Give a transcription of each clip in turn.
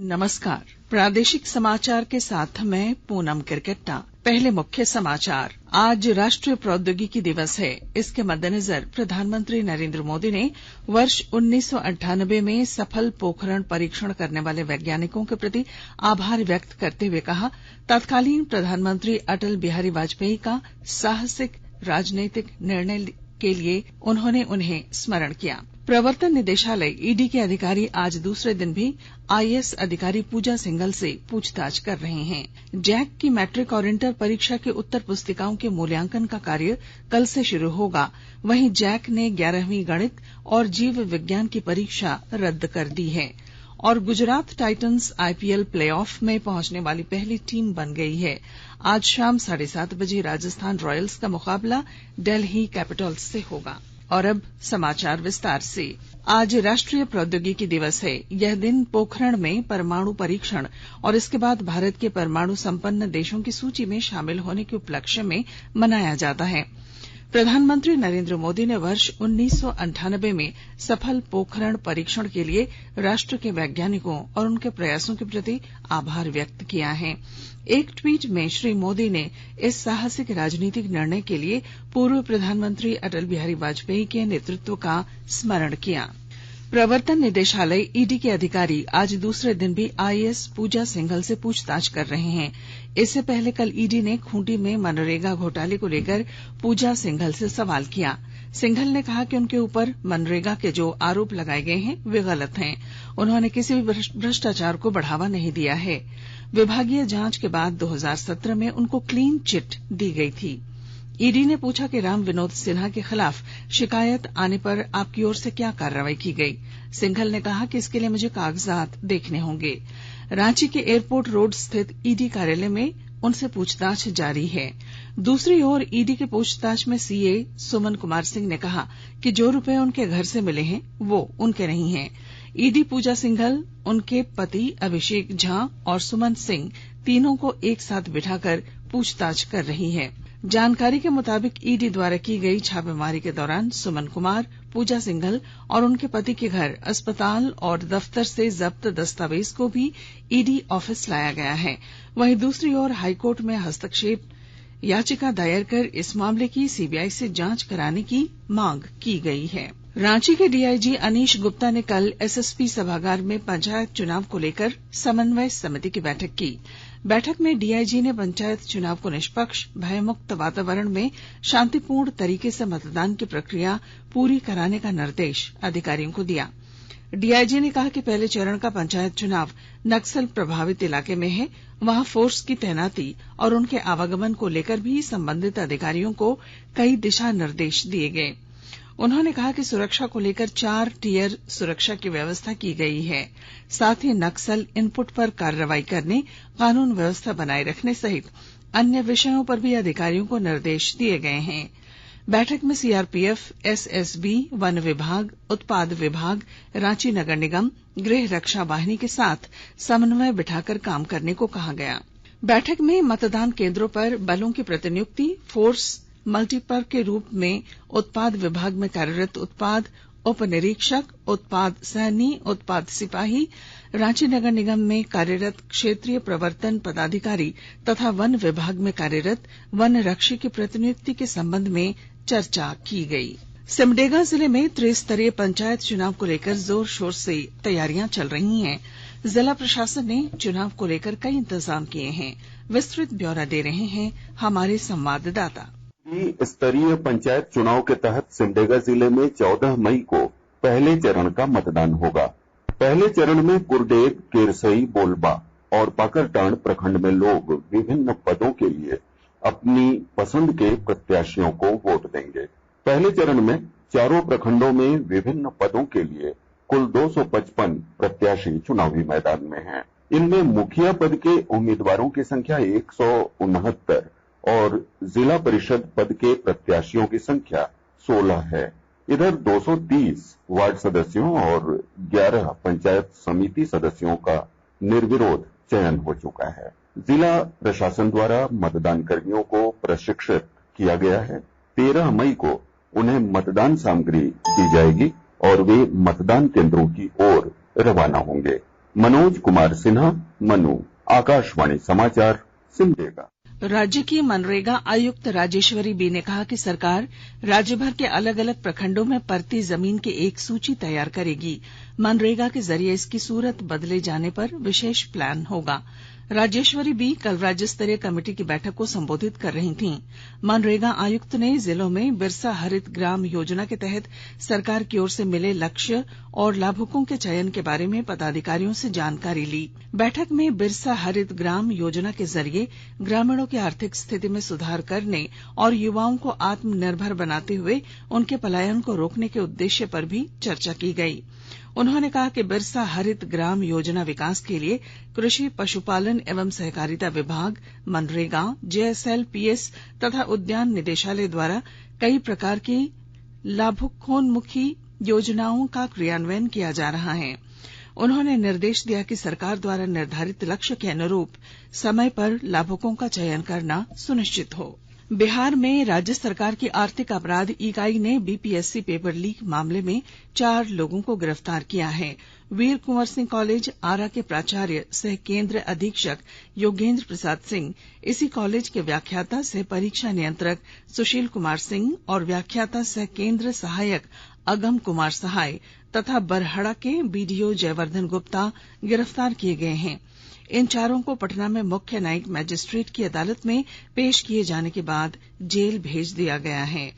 नमस्कार। प्रादेशिक समाचार के साथ मैं पूनम किरकेट्टा। पहले मुख्य समाचार। आज राष्ट्रीय प्रौद्योगिकी दिवस है। इसके मद्देनजर प्रधानमंत्री नरेंद्र मोदी ने वर्ष 1998 में सफल पोखरण परीक्षण करने वाले वैज्ञानिकों के प्रति आभार व्यक्त करते हुए कहा, तत्कालीन प्रधानमंत्री अटल बिहारी वाजपेयी का साहसिक राजनीतिक निर्णय के लिए उन्होंने उन्हें स्मरण किया। प्रवर्तन निदेशालय ईडी के अधिकारी आज दूसरे दिन भी आईएएस अधिकारी पूजा सिंघल से पूछताछ कर रहे हैं। जैक की मैट्रिक और इंटर परीक्षा की उत्तर पुस्तिकाओं के मूल्यांकन का कार्य कल से शुरू होगा। वहीं जैक ने 11वीं गणित और जीव विज्ञान की परीक्षा रद्द कर दी है। और गुजरात टाइटंस आईपीएल प्लेऑफ में पहुंचने वाली पहली टीम बन गई है। आज शाम 7:30 बजे राजस्थान रॉयल्स का मुकाबला दिल्ली कैपिटल्स से होगा। और अब समाचार विस्तार से। आज राष्ट्रीय प्रौद्योगिकी दिवस है। यह दिन पोखरण में परमाणु परीक्षण और इसके बाद भारत के परमाणु संपन्न देशों की सूची में शामिल होने के उपलक्ष्य में मनाया जाता है। प्रधानमंत्री नरेंद्र मोदी ने वर्ष 1998 में सफल पोखरण परीक्षण के लिए राष्ट्र के वैज्ञानिकों और उनके प्रयासों के प्रति आभार व्यक्त किया है। एक ट्वीट में श्री मोदी ने इस साहसिक राजनीतिक निर्णय के लिए पूर्व प्रधानमंत्री अटल बिहारी वाजपेयी के नेतृत्व का स्मरण किया। प्रवर्तन निदेशालय ईडी के अधिकारी आज दूसरे दिन भी आईएएस पूजा सिंघल से पूछताछ कर रहे हैं। इससे पहले कल ईडी ने खूंटी में मनरेगा घोटाले को लेकर पूजा सिंघल से सवाल किया। सिंघल ने कहा कि उनके ऊपर मनरेगा के जो आरोप लगाए गए हैं वे गलत हैं। उन्होंने किसी भी भ्रष्टाचार को बढ़ावा नहीं दिया है। विभागीय जांच के बाद 2017 में उनको क्लीन चिट दी गई थी। ईडी ने पूछा कि राम विनोद सिन्हा के खिलाफ शिकायत आने पर आपकी ओर से क्या कार्रवाई की गई। सिंघल ने कहा कि इसके लिए मुझे कागजात देखने होंगे। रांची के एयरपोर्ट रोड स्थित ईडी कार्यालय में उनसे पूछताछ जारी है। दूसरी ओर ईडी के पूछताछ में सीए सुमन कुमार सिंह ने कहा कि जो रुपए उनके घर से मिले हैं वो उनके नहीं हैं। ईडी पूजा सिंघल, उनके पति अभिषेक झा और सुमन सिंह तीनों को एक साथ बिठाकर पूछताछ कर रही है। जानकारी के मुताबिक ईडी द्वारा की गई छापेमारी के दौरान सुमन कुमार, पूजा सिंघल और उनके पति के घर, अस्पताल और दफ्तर से जब्त दस्तावेज को भी ईडी ऑफिस लाया गया है। वहीं दूसरी ओर हाईकोर्ट में हस्तक्षेप याचिका दायर कर इस मामले की सीबीआई से जांच कराने की मांग की गई है। रांची के डीआईजी अनीश गुप्ता ने कल एसएसपी सभागार में पंचायत चुनाव को लेकर समन्वय समिति की बैठक की। बैठक में डीआईजी ने पंचायत चुनाव को निष्पक्ष, भयमुक्त वातावरण में शांतिपूर्ण तरीके से मतदान की प्रक्रिया पूरी कराने का निर्देश अधिकारियों को दिया। डीआईजी ने कहा कि पहले चरण का पंचायत चुनाव नक्सल प्रभावित इलाके में है। वहां फोर्स की तैनाती और उनके आवागमन को लेकर भी संबंधित अधिकारियों को कई दिशा निर्देश दिए गए। उन्होंने कहा कि सुरक्षा को लेकर 4 टियर सुरक्षा की व्यवस्था की गई है। साथ ही नक्सल इनपुट पर कार्रवाई करने, कानून व्यवस्था बनाए रखने सहित अन्य विषयों पर भी अधिकारियों को निर्देश दिए गए हैं। बैठक में सीआरपीएफ, एसएसबी, वन विभाग, उत्पाद विभाग, रांची नगर निगम, गृह रक्षा वाहिनी के साथ समन्वय बिठाकर काम करने को कहा गया। बैठक में मतदान केंद्रों पर बलों की प्रतिनियुक्ति, फोर्स मल्टीपर के रूप में उत्पाद विभाग में कार्यरत उत्पाद उप निरीक्षक, उत्पाद सैनी, उत्पाद सिपाही, रांची नगर निगम में कार्यरत क्षेत्रीय प्रवर्तन पदाधिकारी तथा वन विभाग में कार्यरत वन रक्षी की प्रतिनियुक्ति के संबंध में चर्चा की गई। सिमडेगा जिले में त्रिस्तरीय पंचायत चुनाव को लेकर जोर शोर से तैयारियां चल रही हैं। जिला प्रशासन ने चुनाव को लेकर कई इंतजाम किए हैं। विस्तृत ब्यौरा दे रहे हैं हमारे संवाददाता। स्तरीय पंचायत चुनाव के तहत सिमडेगा जिले में 14 मई को पहले चरण का मतदान होगा। पहले चरण में कुरडेग, केरसई, बोलबा और पाकरटांड प्रखंड में लोग विभिन्न पदों के लिए अपनी पसंद के प्रत्याशियों को वोट देंगे। पहले चरण में चारों प्रखंडों में विभिन्न पदों के लिए कुल 255 प्रत्याशी चुनावी मैदान में हैं। इनमें मुखिया पद के उम्मीदवारों की संख्या 169 और जिला परिषद पद के प्रत्याशियों की संख्या 16 है। इधर 230 वार्ड सदस्यों और 11 पंचायत समिति सदस्यों का निर्विरोध चयन हो चुका है। जिला प्रशासन द्वारा मतदान कर्मियों को प्रशिक्षित किया गया है। 13 मई को उन्हें मतदान सामग्री दी जाएगी और वे मतदान केंद्रों की ओर रवाना होंगे। मनोज कुमार सिन्हा, मनु, आकाशवाणी समाचार, सिमडेगा। राज्य की मनरेगा आयुक्त राजेश्वरी बी ने कहा कि सरकार राज्य भर के अलग अलग प्रखंडों में परती जमीन की एक सूची तैयार करेगी। मनरेगा के जरिए इसकी सूरत बदले जाने पर विशेष प्लान होगा। राजेश्वरी बी कल राज्य स्तरीय कमेटी की बैठक को संबोधित कर रही थीं। मनरेगा आयुक्त ने जिलों में बिरसा हरित ग्राम योजना के तहत सरकार की ओर से मिले लक्ष्य और लाभुकों के चयन के बारे में पदाधिकारियों से जानकारी ली। बैठक में बिरसा हरित ग्राम योजना के जरिए ग्रामीणों की आर्थिक स्थिति में सुधार करने और युवाओं को आत्मनिर्भर बनाते हुए उनके पलायन को रोकने के उद्देश्य पर भी चर्चा की गई। उन्होंने कहा कि बिरसा हरित ग्राम योजना विकास के लिए कृषि पशुपालन एवं सहकारिता विभाग, मनरेगा, जेएसएलपीएस तथा उद्यान निदेशालय द्वारा कई प्रकार की लाभुकोन्मुखी योजनाओं का क्रियान्वयन किया जा रहा है। उन्होंने निर्देश दिया कि सरकार द्वारा निर्धारित लक्ष्य के अनुरूप समय पर लाभुकों का चयन करना सुनिश्चित हो। बिहार में राज्य सरकार की आर्थिक अपराध इकाई ने बीपीएससी पेपर लीक मामले में 4 लोगों को गिरफ्तार किया है। वीर कुंवर सिंह कॉलेज आरा के प्राचार्य सह केंद्र अधीक्षक योगेंद्र प्रसाद सिंह, इसी कॉलेज के व्याख्याता सह परीक्षा नियंत्रक सुशील कुमार सिंह और व्याख्याता सह केंद्र सहायक अगम कुमार सहाय तथा बरहड़ा के बीडीओ जयवर्धन गुप्ता गिरफ्तार किए गए हैं। इन चारों को पटना में मुख्य न्यायिक मजिस्ट्रेट की अदालत में पेश किए जाने के बाद जेल भेज दिया गया है।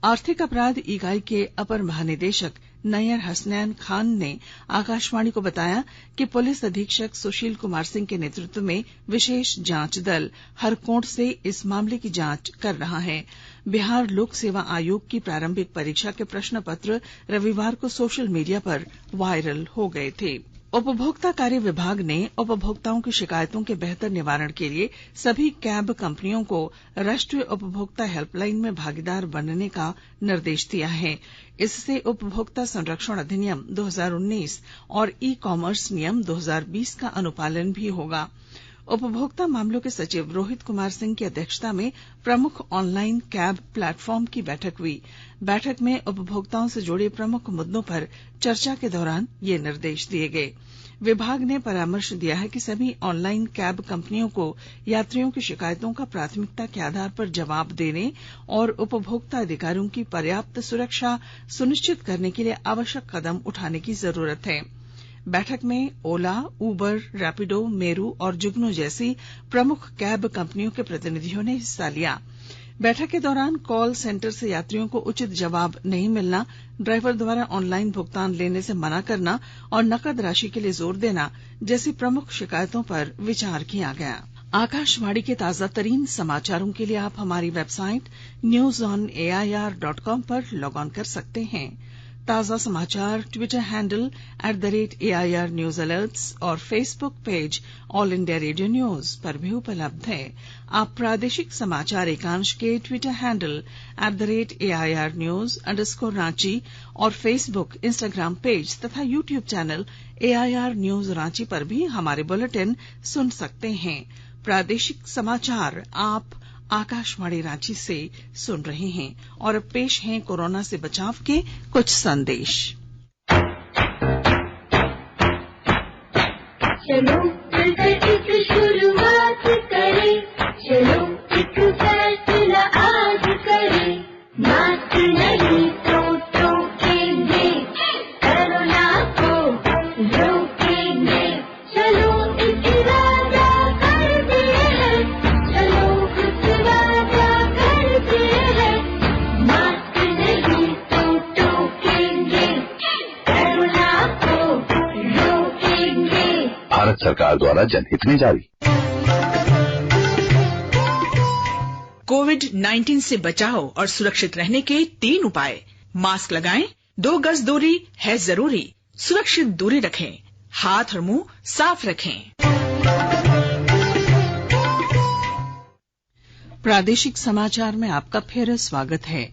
आर्थिक अपराध इकाई के अपर महानिदेशक नैयर हसनैन खान ने आकाशवाणी को बताया कि पुलिस अधीक्षक सुशील कुमार सिंह के नेतृत्व में विशेष जांच दल हरकोट से इस मामले की जांच कर रहा है। बिहार लोक सेवा आयोग की प्रारंभिक परीक्षा के प्रश्न पत्र रविवार को सोशल मीडिया पर वायरल हो गए थे। उपभोक्ता कार्य विभाग ने उपभोक्ताओं की शिकायतों के बेहतर निवारण के लिए सभी कैब कंपनियों को राष्ट्रीय उपभोक्ता हेल्पलाइन में भागीदार बनने का निर्देश दिया है। इससे उपभोक्ता संरक्षण अधिनियम 2019 और ई कॉमर्स नियम 2020 का अनुपालन भी होगा। उपभोक्ता मामलों के सचिव रोहित कुमार सिंह की अध्यक्षता में प्रमुख ऑनलाइन कैब प्लेटफॉर्म की बैठक हुई। बैठक में उपभोक्ताओं से जुड़े प्रमुख मुद्दों पर चर्चा के दौरान ये निर्देश दिए गए। विभाग ने परामर्श दिया है कि सभी ऑनलाइन कैब कंपनियों को यात्रियों की शिकायतों का प्राथमिकता के आधार पर जवाब देने और उपभोक्ता अधिकारों की पर्याप्त सुरक्षा सुनिश्चित करने के लिए आवश्यक कदम उठाने की जरूरत है। बैठक में ओला, उबर, रैपिडो, मेरू और जुगनू जैसी प्रमुख कैब कंपनियों के प्रतिनिधियों ने हिस्सा लिया। बैठक के दौरान कॉल सेंटर से यात्रियों को उचित जवाब नहीं मिलना, ड्राइवर द्वारा ऑनलाइन भुगतान लेने से मना करना और नकद राशि के लिए जोर देना जैसी प्रमुख शिकायतों पर विचार किया गया। आकाशवाणी के ताजा तरीन समाचारों के लिए आप हमारी वेबसाइट newsonair.com पर लॉग ऑन कर सकते हैं। ताजा समाचार Twitter handle @AIR news alerts और Facebook page All India Radio News पर भी उपलब्ध है। आप प्रादेशिक समाचार एकांश के ट्विटर हैंडल @AIR न्यूज_रांची और फेसबुक, इंस्टाग्राम पेज तथा YouTube channel AIR news Ranchi पर भी हमारे बुलेटिन सुन सकते हैं। प्रादेशिक समाचार आप आकाशवाणी रांची से सुन रहे हैं और अब पेश हैं कोरोना से बचाव के कुछ संदेश। चलो मिलकर एक शुरुआत करें, चलो एक फैसला आज करें, मास्क नहीं तो टोकेंगे, कोरोना को रोकेंगे, चलो एक वादा करते हैं, चलो कुछ वादा करते हैं, मास्क नहीं तो टोकेंगे, कोरोना को रोकेंगे। भारत सरकार द्वारा जनहित में जारी। कोविड-19 से बचाव और सुरक्षित रहने के 3 उपाय। मास्क लगाएं, 2 गज दूरी है जरूरी, सुरक्षित दूरी रखें, हाथ और मुंह साफ रखें। प्रादेशिक समाचार में आपका फिर स्वागत है।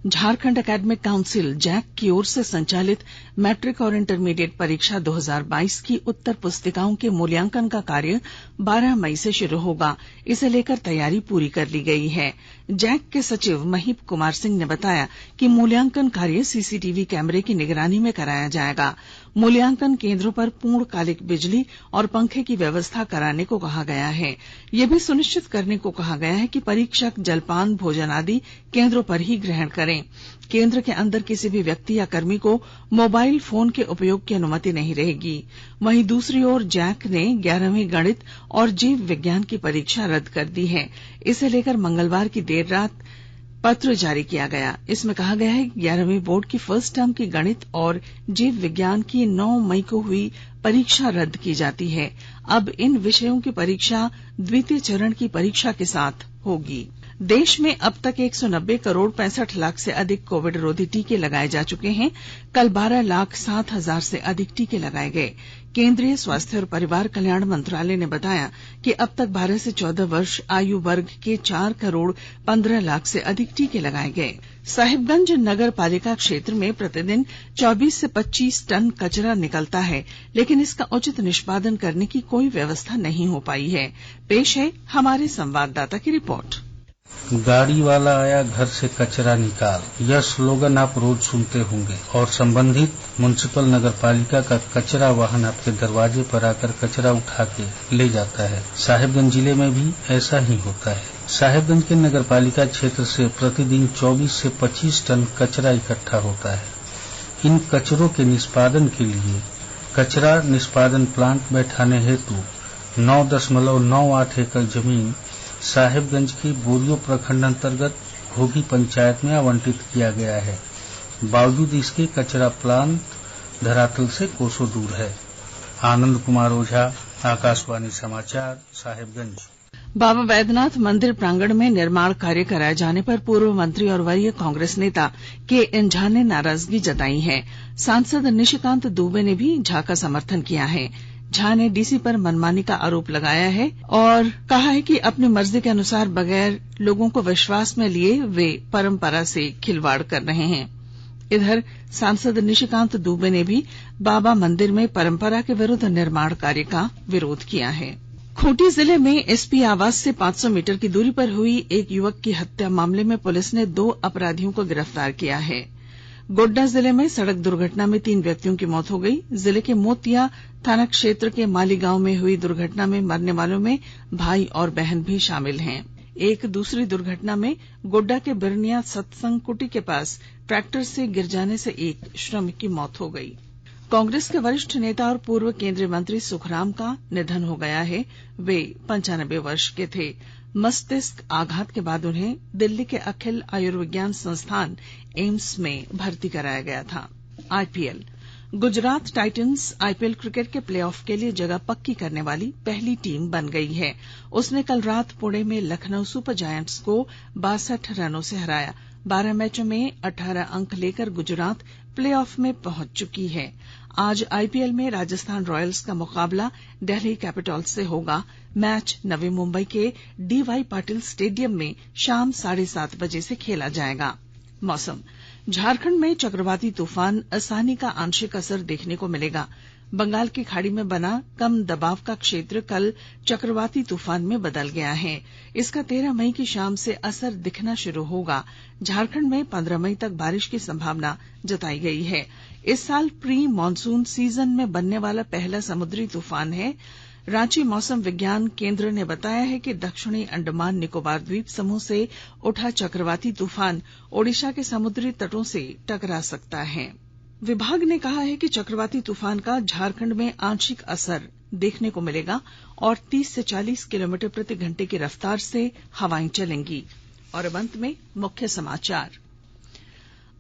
झारखंड एकेडमिक काउंसिल जैक की ओर से संचालित मैट्रिक और इंटरमीडिएट परीक्षा 2022 की उत्तर पुस्तिकाओं के मूल्यांकन का कार्य 12 मई से शुरू होगा। इसे लेकर तैयारी पूरी कर ली गई है। जैक के सचिव महीप कुमार सिंह ने बताया कि मूल्यांकन कार्य सीसीटीवी कैमरे की निगरानी में कराया जाएगा। मूल्यांकन केंद्रों पर पूर्णकालिक बिजली और पंखे की व्यवस्था कराने को कहा गया है। यह भी सुनिश्चित करने को कहा गया है कि परीक्षक जलपान भोजन आदि केंद्रों पर ही ग्रहण करें। केंद्र के अंदर किसी भी व्यक्ति या कर्मी को मोबाइल फोन के उपयोग की अनुमति नहीं रहेगी। वहीं दूसरी ओर जैक ने 11वीं गणित और जीव विज्ञान की परीक्षा रद्द कर दी है। इसे लेकर मंगलवार की देर रात पत्र जारी किया गया। इसमें कहा गया है कि 11वीं बोर्ड की फर्स्ट टर्म की गणित और जीव विज्ञान की 9 मई को हुई परीक्षा रद्द की जाती है। अब इन विषयों की परीक्षा द्वितीय चरण की परीक्षा के साथ होगी। देश में अब तक 190 करोड़ 65 लाख से अधिक कोविड रोधी टीके लगाए जा चुके हैं। कल 12,07,000 से अधिक टीके लगाए गए। केंद्रीय स्वास्थ्य और परिवार कल्याण मंत्रालय ने बताया कि अब तक 12 से 14 वर्ष आयु वर्ग के 4 करोड़ 15 लाख से अधिक टीके लगाए गए। साहिबगंज नगर पालिका क्षेत्र में प्रतिदिन 24 से 25 टन कचरा निकलता है, लेकिन इसका उचित निष्पादन करने की कोई व्यवस्था नहीं हो पाई है। पेश है हमारे संवाददाता की रिपोर्ट। गाड़ी वाला आया घर से कचरा निकाल, यह स्लोगन आप रोज सुनते होंगे और संबंधित म्युनिसिपल नगर पालिका का कचरा वाहन आपके दरवाजे पर आकर कचरा उठा के ले जाता है। साहिबगंज जिले में भी ऐसा ही होता है। साहिबगंज के नगर पालिका क्षेत्र से प्रतिदिन 24 से 25 टन कचरा इकट्ठा होता है। इन कचरों के निष्पादन के लिए कचरा निष्पादन प्लांट बैठाने हेतु 9.98 एकड़ जमीन साहिबगंज की बोरियो प्रखंड अंतर्गत घोगी पंचायत में आवंटित किया गया है। बावजूद इसके कचरा प्लांट धरातल से कोसों दूर है। आनंद कुमार ओझा, आकाशवाणी समाचार, साहिबगंज। बाबा वैद्यनाथ मंदिर प्रांगण में निर्माण कार्य कराए जाने पर पूर्व मंत्री और वरीय कांग्रेस नेता के.एन. झा ने नाराजगी जताई है। सांसद निशिकांत दुबे ने भी झा का समर्थन किया है। झा ने डीसी पर मनमानी का आरोप लगाया है और कहा है कि अपनी मर्जी के अनुसार बगैर लोगों को विश्वास में लिए वे परंपरा से खिलवाड़ कर रहे हैं। इधर सांसद निशिकांत दुबे ने भी बाबा मंदिर में परंपरा के विरुद्ध निर्माण कार्य का विरोध किया है। खूंटी जिले में एसपी आवास से 500 मीटर की दूरी पर हुई एक युवक की हत्या मामले में पुलिस ने 2 अपराधियों को गिरफ्तार किया है। गोड्डा जिले में सड़क दुर्घटना में 3 व्यक्तियों की मौत हो गई। जिले के मोतिया थाना क्षेत्र के माली गांव में हुई दुर्घटना में मरने वालों में भाई और बहन भी शामिल हैं। एक दूसरी दुर्घटना में गोड्डा के बिरनिया सत्संग कुटी के पास ट्रैक्टर से गिर जाने से एक श्रमिक की मौत हो गई। कांग्रेस के वरिष्ठ नेता और पूर्व केंद्रीय मंत्री सुखराम का निधन हो गया है। वे 95 वर्ष के थे। मस्तिष्क आघात के बाद उन्हें दिल्ली के अखिल आयुर्विज्ञान संस्थान एम्स में भर्ती कराया गया था। IPL Gujarat Titans IPL cricket के प्लेऑफ के लिए जगह पक्की करने वाली पहली टीम बन गई है। उसने कल रात पुणे में लखनऊ सुपर जायंट्स को 62 रनों से हराया। 12 मैचों में 18 अंक लेकर गुजरात प्लेऑफ में पहुंच चुकी है। आज आईपीएल में राजस्थान रॉयल्स का मुकाबला दिल्ली कैपिटल्स से होगा। मैच नवी मुंबई के डीवाई पाटिल स्टेडियम में शाम 7:30 बजे से खेला जाएगा। मौसम झारखंड में चक्रवाती तूफान असानी का आंशिक असर देखने को मिलेगा। बंगाल की खाड़ी में बना कम दबाव का क्षेत्र कल चक्रवाती तूफान में बदल गया है। इसका 13 मई की शाम से असर दिखना शुरू होगा। झारखंड में 15 मई तक बारिश की संभावना जताई गई है। इस साल प्री मानसून सीजन में बनने वाला पहला समुद्री तूफान है। रांची मौसम विज्ञान केंद्र ने बताया है कि दक्षिणी अंडमान निकोबार द्वीप समूह से उठा चक्रवाती तूफान ओडिशा के समुद्री तटों से टकरा सकता है। विभाग ने कहा है कि चक्रवाती तूफान का झारखंड में आंशिक असर देखने को मिलेगा और 30 से 40 किलोमीटर प्रति घंटे की रफ्तार से हवाएं चलेंगी। और अब अंत में मुख्य समाचार।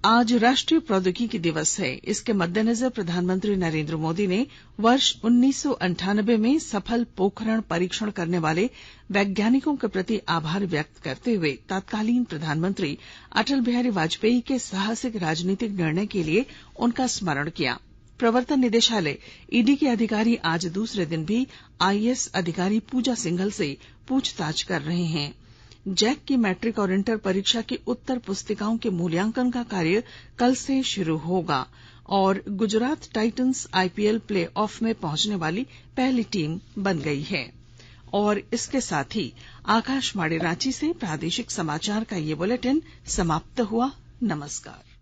आज राष्ट्रीय प्रौद्योगिकी दिवस है। इसके मद्देनजर प्रधानमंत्री नरेंद्र मोदी ने वर्ष 1998 में सफल पोखरण परीक्षण करने वाले वैज्ञानिकों के प्रति आभार व्यक्त करते हुए तत्कालीन प्रधानमंत्री अटल बिहारी वाजपेयी के साहसिक राजनीतिक निर्णय के लिए उनका स्मरण किया। प्रवर्तन निदेशालय ईडी के अधिकारी आज दूसरे दिन भी आईएएस अधिकारी पूजा सिंघल से पूछताछ कर रहे हैं। जैक की मैट्रिक और इंटर परीक्षा की उत्तर पुस्तिकाओं के मूल्यांकन का कार्य कल से शुरू होगा और Gujarat Titans IPL play of में पहुंचने वाली पहली टीम बन गई है। और इसके साथ ही आकाशवाणी रांची से प्रादेशिक समाचार का ये बुलेटिन समाप्त हुआ। नमस्कार।